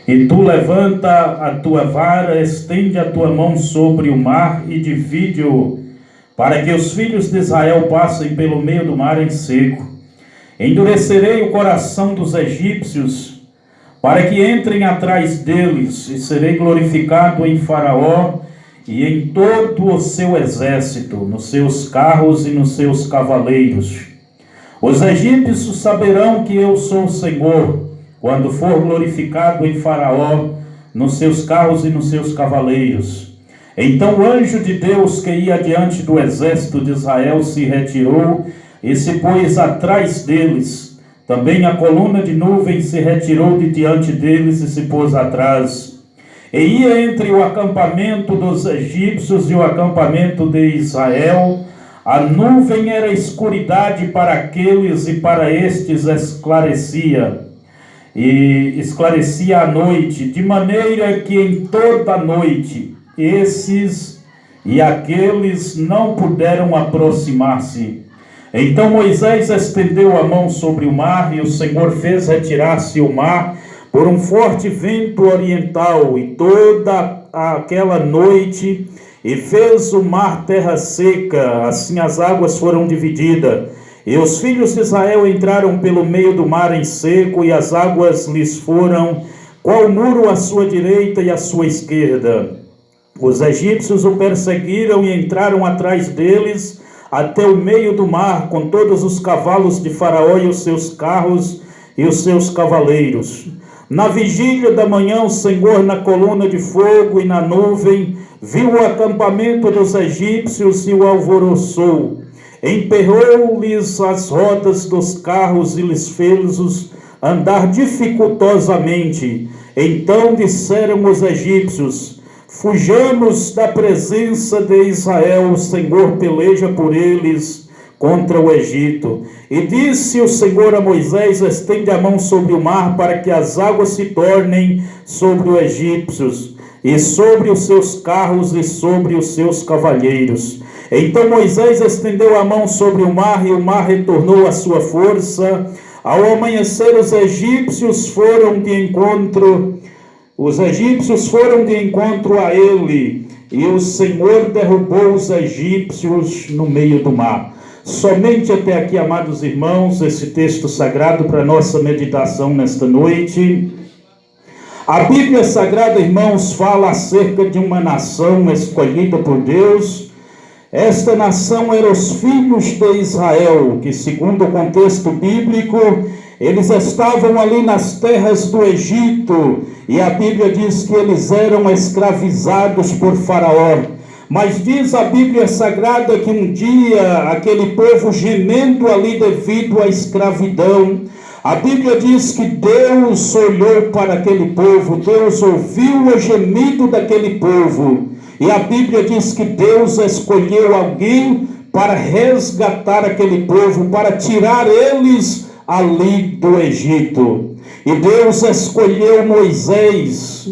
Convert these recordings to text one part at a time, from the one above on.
E tu levanta a tua vara, estende a tua mão sobre o mar e divide-o, para que os filhos de Israel passem pelo meio do mar em seco. Endurecerei o coração dos egípcios, para que entrem atrás deles, e serei glorificado em Faraó e em todo o seu exército, nos seus carros e nos seus cavaleiros. Os egípcios saberão que eu sou o Senhor, quando for glorificado em Faraó, nos seus carros e nos seus cavaleiros. Então o anjo de Deus que ia diante do exército de Israel se retirou e se pôs atrás deles. Também a coluna de nuvem se retirou de diante deles e se pôs atrás. E ia entre o acampamento dos egípcios e o acampamento de Israel. A nuvem era escuridade para aqueles e para estes esclarecia a noite, de maneira que em toda a noite esses e aqueles não puderam aproximar-se. Então Moisés estendeu a mão sobre o mar, e o Senhor fez retirar-se o mar por um forte vento oriental, e toda aquela noite, e fez o mar terra seca, assim as águas foram divididas. E os filhos de Israel entraram pelo meio do mar em seco, e as águas lhes foram qual muro à sua direita e à sua esquerda. Os egípcios o perseguiram e entraram atrás deles até o meio do mar, com todos os cavalos de Faraó e os seus carros e os seus cavaleiros. Na vigília da manhã, o Senhor, na coluna de fogo e na nuvem, viu o acampamento dos egípcios e o alvoroçou. Emperrou-lhes as rodas dos carros e lhes fez-os andar dificultosamente. Então disseram os egípcios: fujamos da presença de Israel, o Senhor peleja por eles contra o Egito. E disse o Senhor a Moisés: estende a mão sobre o mar, para que as águas se tornem sobre os egípcios, e sobre os seus carros e sobre os seus cavalheiros. Então Moisés estendeu a mão sobre o mar, e o mar retornou à sua força. Ao amanhecer, os egípcios foram de encontro a ele, e o Senhor derrubou os egípcios no meio do mar. Somente até aqui, amados irmãos, esse texto sagrado para nossa meditação nesta noite. A Bíblia Sagrada, irmãos, fala acerca de uma nação escolhida por Deus. Esta nação eram os filhos de Israel, que, segundo o contexto bíblico, eles estavam ali nas terras do Egito, e a Bíblia diz que eles eram escravizados por Faraó. Mas diz a Bíblia Sagrada que um dia, aquele povo gemendo ali devido à escravidão, a Bíblia diz que Deus olhou para aquele povo, Deus ouviu o gemido daquele povo, e a Bíblia diz que Deus escolheu alguém para resgatar aquele povo, para tirar eles ali do Egito. E Deus escolheu Moisés,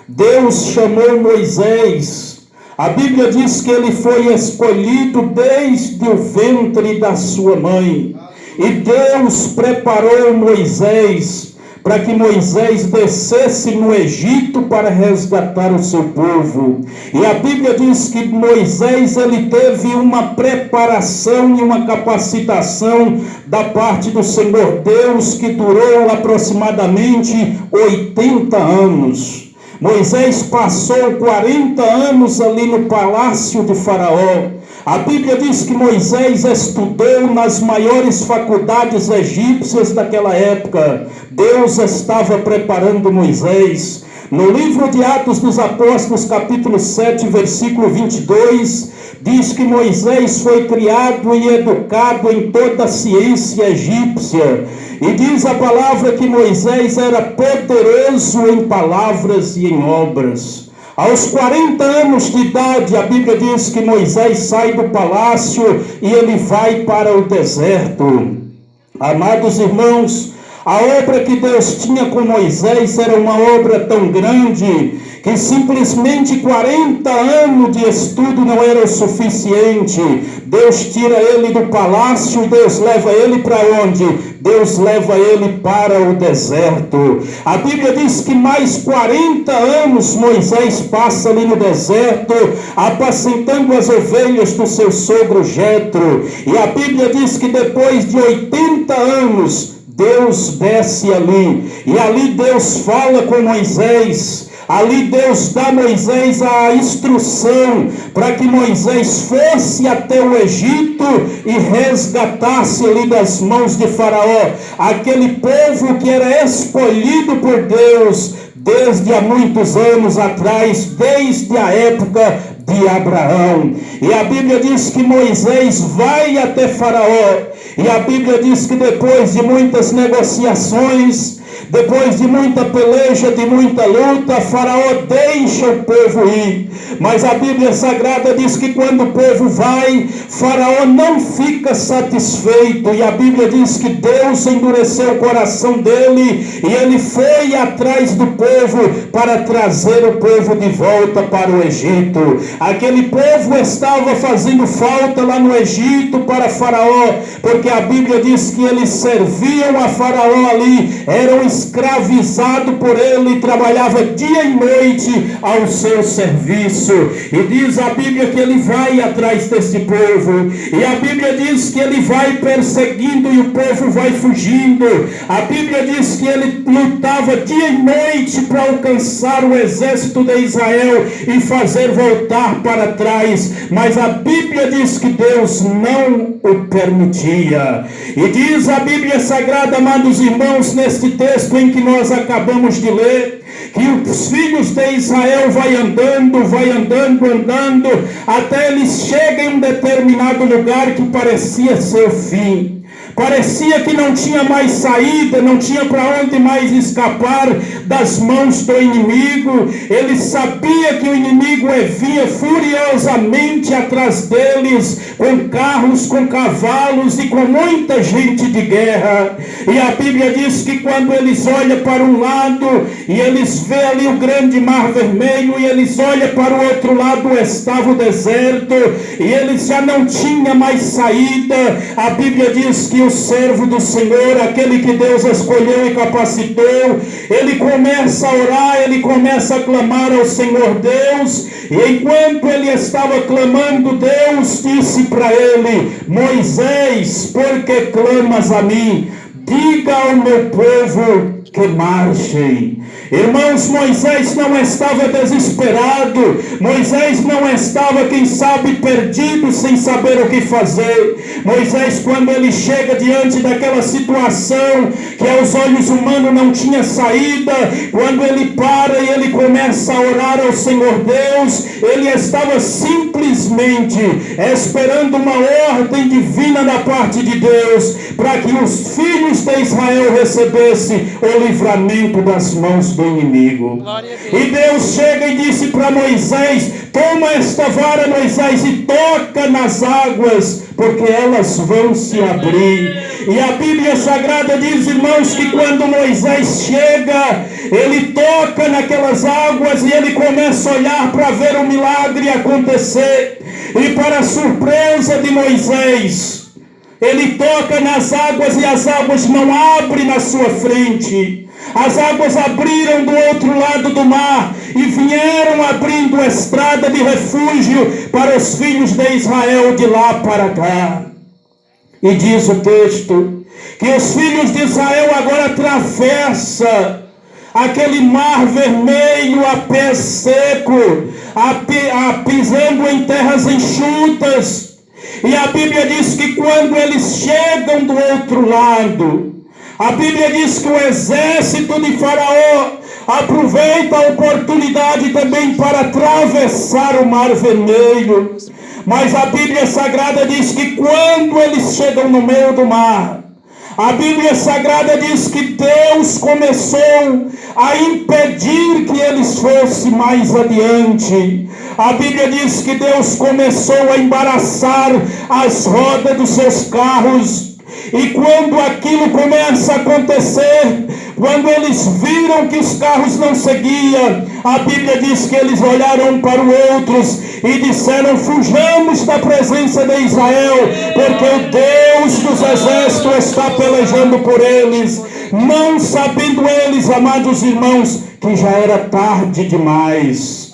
Deus chamou Moisés. A Bíblia diz que ele foi escolhido desde o ventre da sua mãe. E Deus preparou Moisés para que Moisés descesse no Egito para resgatar o seu povo. E a Bíblia diz que Moisés ele teve uma preparação e uma capacitação da parte do Senhor Deus que durou aproximadamente 80 anos. Moisés passou 40 anos ali no palácio de Faraó. A Bíblia diz que Moisés estudou nas maiores faculdades egípcias daquela época. Deus estava preparando Moisés. No livro de Atos dos Apóstolos, capítulo 7, versículo 22, diz que Moisés foi criado e educado em toda a ciência egípcia. E diz a palavra que Moisés era poderoso em palavras e em obras. Aos 40 anos de idade, a Bíblia diz que Moisés sai do palácio e ele vai para o deserto. Amados irmãos, a obra que Deus tinha com Moisés era uma obra tão grande que simplesmente 40 anos de estudo não era o suficiente. Deus tira ele do palácio e Deus leva ele para onde? Deus leva ele para o deserto. A Bíblia diz que mais 40 anos Moisés passa ali no deserto, apacentando as ovelhas do seu sogro Jetro. E a Bíblia diz que depois de 80 anos, Deus desce ali. E ali Deus fala com Moisés. Ali Deus dá a Moisés a instrução para que Moisés fosse até o Egito e resgatasse ali das mãos de Faraó aquele povo que era escolhido por Deus desde há muitos anos atrás, desde a época de Abraão. E a Bíblia diz que Moisés vai até Faraó, e a Bíblia diz que depois de muitas negociações, depois de muita peleja, de muita luta, Faraó deixa o povo ir. Mas a Bíblia Sagrada diz que quando o povo vai, Faraó não fica satisfeito. E a Bíblia diz que Deus endureceu o coração dele e ele foi atrás do povo para trazer o povo de volta para o Egito. Aquele povo estava fazendo falta lá no Egito para Faraó, porque a Bíblia diz que eles serviam a Faraó ali, eram escravizados por ele, trabalhava dia e noite ao seu serviço. E diz a Bíblia que ele vai atrás desse povo, e a Bíblia diz que ele vai perseguindo e o povo vai fugindo. A Bíblia diz que ele lutava dia e noite para alcançar o exército de Israel e fazer voltar para trás, mas a Bíblia diz que Deus não o permitia. E diz a Bíblia Sagrada, amados irmãos, neste texto em que nós acabamos de ler, que os filhos de Israel vai andando, até eles chegam em um determinado lugar que parecia ser o fim. Parecia que não tinha mais saída, não tinha para onde mais escapar das mãos do inimigo. Ele sabia que o inimigo vinha furiosamente atrás deles, com carros, com cavalos e com muita gente de guerra. E a Bíblia diz que quando eles olham para um lado e eles veem ali o grande mar vermelho, e eles olham para o outro lado estava o deserto, e eles já não tinham mais saída. A Bíblia diz que o servo do Senhor, aquele que Deus escolheu e capacitou, ele começa a orar, ele começa a clamar ao Senhor Deus, e enquanto ele estava clamando, Deus disse para ele: Moisés, por que clamas a mim? Diga ao meu povo que marchem. Irmãos, Moisés não estava desesperado, Moisés não estava, quem sabe, perdido, sem saber o que fazer. Moisés, quando ele chega diante daquela situação que aos olhos humanos não tinha saída, quando ele para e ele começa a orar ao Senhor Deus, ele estava simplesmente esperando uma ordem divina da parte de Deus, para que os filhos de Israel recebessem o livramento das mãos do inimigo. E Deus chega e disse para Moisés: toma esta vara, Moisés, e toca nas águas, porque elas vão se abrir. E a Bíblia Sagrada diz, irmãos, que quando Moisés chega, ele toca naquelas águas e ele começa a olhar para ver o milagre acontecer. E para a surpresa de Moisés, ele toca nas águas e as águas não abrem na sua frente. As águas abriram do outro lado do mar e vieram abrindo estrada de refúgio para os filhos de Israel de lá para cá. E diz o texto que os filhos de Israel agora atravessam aquele mar vermelho a pé seco, pisando em terras enxutas. E a Bíblia diz que quando eles chegam do outro lado, a Bíblia diz que o exército de Faraó aproveita a oportunidade também para atravessar o mar vermelho. Mas a Bíblia Sagrada diz que quando eles chegam no meio do mar, a Bíblia Sagrada diz que Deus começou a impedir que eles fossem mais adiante. A Bíblia diz que Deus começou a embaraçar as rodas dos seus carros. E quando aquilo começa a acontecer, Quando eles viram que os carros não seguiam, a Bíblia diz que eles olharam para os outros e disseram: fujamos da presença de Israel, porque o Deus dos exércitos está pelejando por eles. Não sabendo eles, amados irmãos, que já era tarde demais.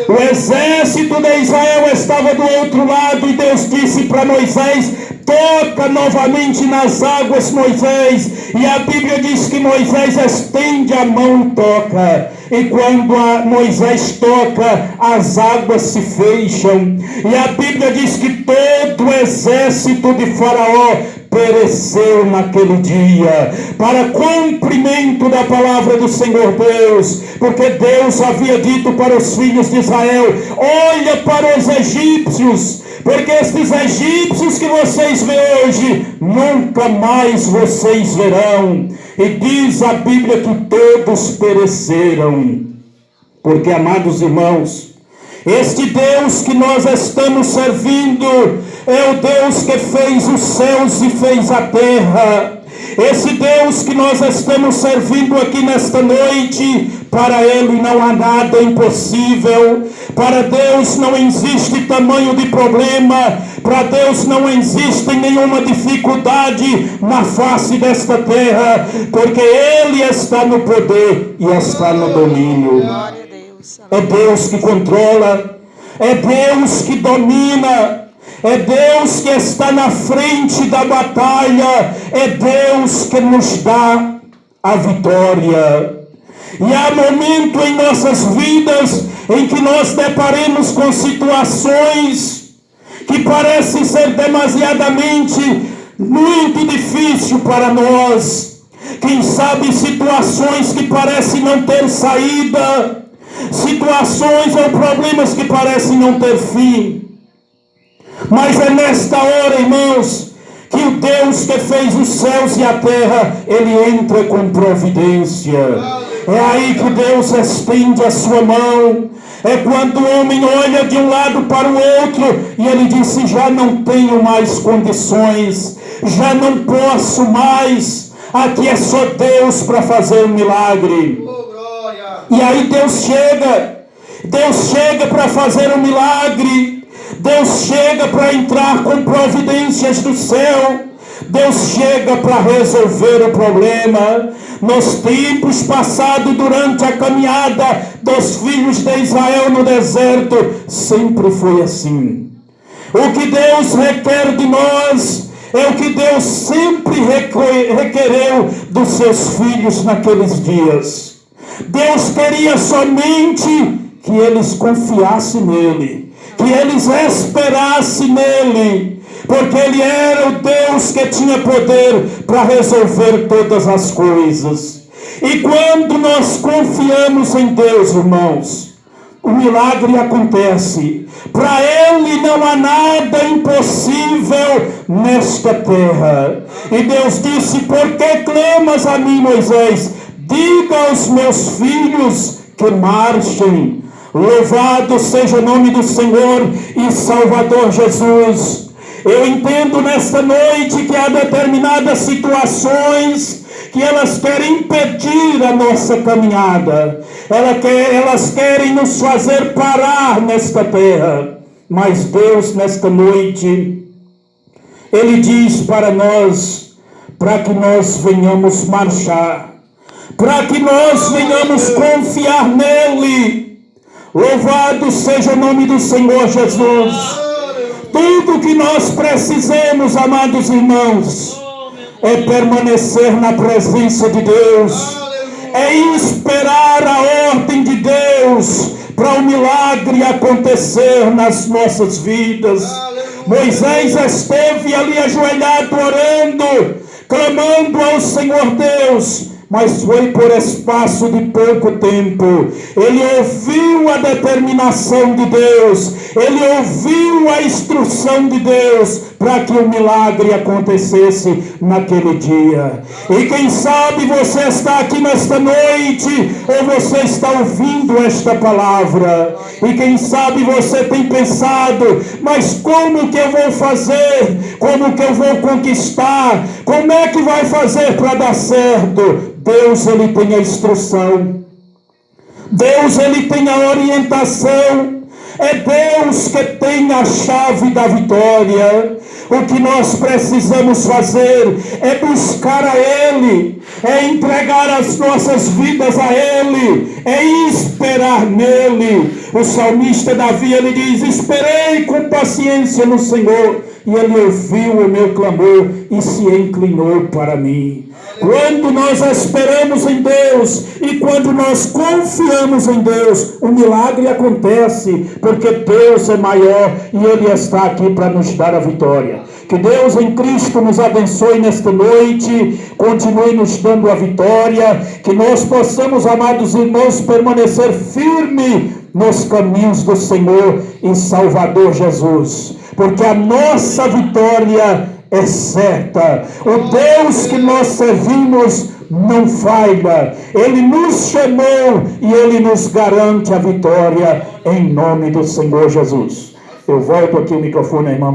O exército de Israel estava do outro lado e Deus disse para Moisés: toca novamente nas águas, Moisés. E a Bíblia diz que Moisés estende a mão e toca. E quando Moisés toca, as águas se fecham. E a Bíblia diz que todo o exército de Faraó pereceu naquele dia, para cumprimento da palavra do Senhor Deus, porque Deus havia dito para os filhos de Israel: olha para os egípcios, porque estes egípcios que vocês veem hoje, nunca mais vocês verão. E diz a Bíblia que todos pereceram. Porque, amados irmãos, este Deus que nós estamos servindo é o Deus que fez os céus e fez a terra. Esse Deus que nós estamos servindo aqui nesta noite, para Ele não há nada impossível. Para Deus não existe tamanho de problema. Para Deus não existe nenhuma dificuldade na face desta terra, porque Ele está no poder e está no domínio. É Deus que controla, é Deus que domina, é Deus que está na frente da batalha, é Deus que nos dá a vitória. E há momento em nossas vidas em que nós deparemos com situações que parecem ser demasiadamente muito difíceis para nós. Quem sabe situações que parecem não ter saída, situações ou problemas que parecem não ter fim. Mas é nesta hora, irmãos, que o Deus que fez os céus e a terra, Ele entra com providência. É aí que Deus estende a sua mão. É quando o homem olha de um lado para o outro e ele diz: já não tenho mais condições, já não posso mais, aqui é só Deus para fazer um milagre. E aí Deus chega para fazer um milagre, Deus chega para entrar com providências do céu, Deus chega para resolver o problema. Nos tempos passados, durante a caminhada dos filhos de Israel no deserto, sempre foi assim. O que Deus requer de nós é o que Deus sempre requereu dos seus filhos naqueles dias. Deus queria somente que eles confiassem nele, que eles esperassem nele, porque Ele era o Deus que tinha poder para resolver todas as coisas. E quando nós confiamos em Deus, irmãos, o milagre acontece. Para Ele não há nada impossível nesta terra. E Deus disse: por que clamas a mim, Moisés? Diga aos meus filhos que marchem. Louvado seja o nome do Senhor e Salvador Jesus. Eu entendo nesta noite que há determinadas situações que elas querem impedir a nossa caminhada. Elas querem nos fazer parar nesta terra. Mas Deus, nesta noite, Ele diz para nós, para que nós venhamos marchar, para que nós venhamos confiar nele. Louvado seja o nome do Senhor Jesus. Tudo que nós precisamos, amados irmãos, é permanecer na presença de Deus, é esperar a ordem de Deus para o milagre acontecer nas nossas vidas. Moisés esteve ali ajoelhado, orando, clamando ao Senhor Deus, mas foi por espaço de pouco tempo. Ele ouviu a determinação de Deus, ele ouviu a instrução de Deus para que o milagre acontecesse naquele dia. E quem sabe você está aqui nesta noite, ou você está ouvindo esta palavra, e quem sabe você tem pensado, mas como que eu vou fazer? Como que eu vou conquistar? Como é que vai fazer para dar certo? Deus, ele tem a instrução. Deus, ele tem a orientação. É Deus que tem a chave da vitória. O que nós precisamos fazer é buscar a Ele, é entregar as nossas vidas a Ele, é esperar nele. O salmista Davi, ele diz: esperei com paciência no Senhor, e Ele ouviu o meu clamor e se inclinou para mim. Quando nós esperamos em Deus e quando nós confiamos em Deus, o milagre acontece, porque Deus é maior e Ele está aqui para nos dar a vitória. Que Deus em Cristo nos abençoe nesta noite, continue nos dando a vitória, que nós possamos, amados irmãos, permanecer firme nos caminhos do Senhor e Salvador Jesus, porque a nossa vitória é certa. O Deus que nós servimos não falha. Ele nos chamou e Ele nos garante a vitória em nome do Senhor Jesus. Eu volto aqui o microfone, irmão.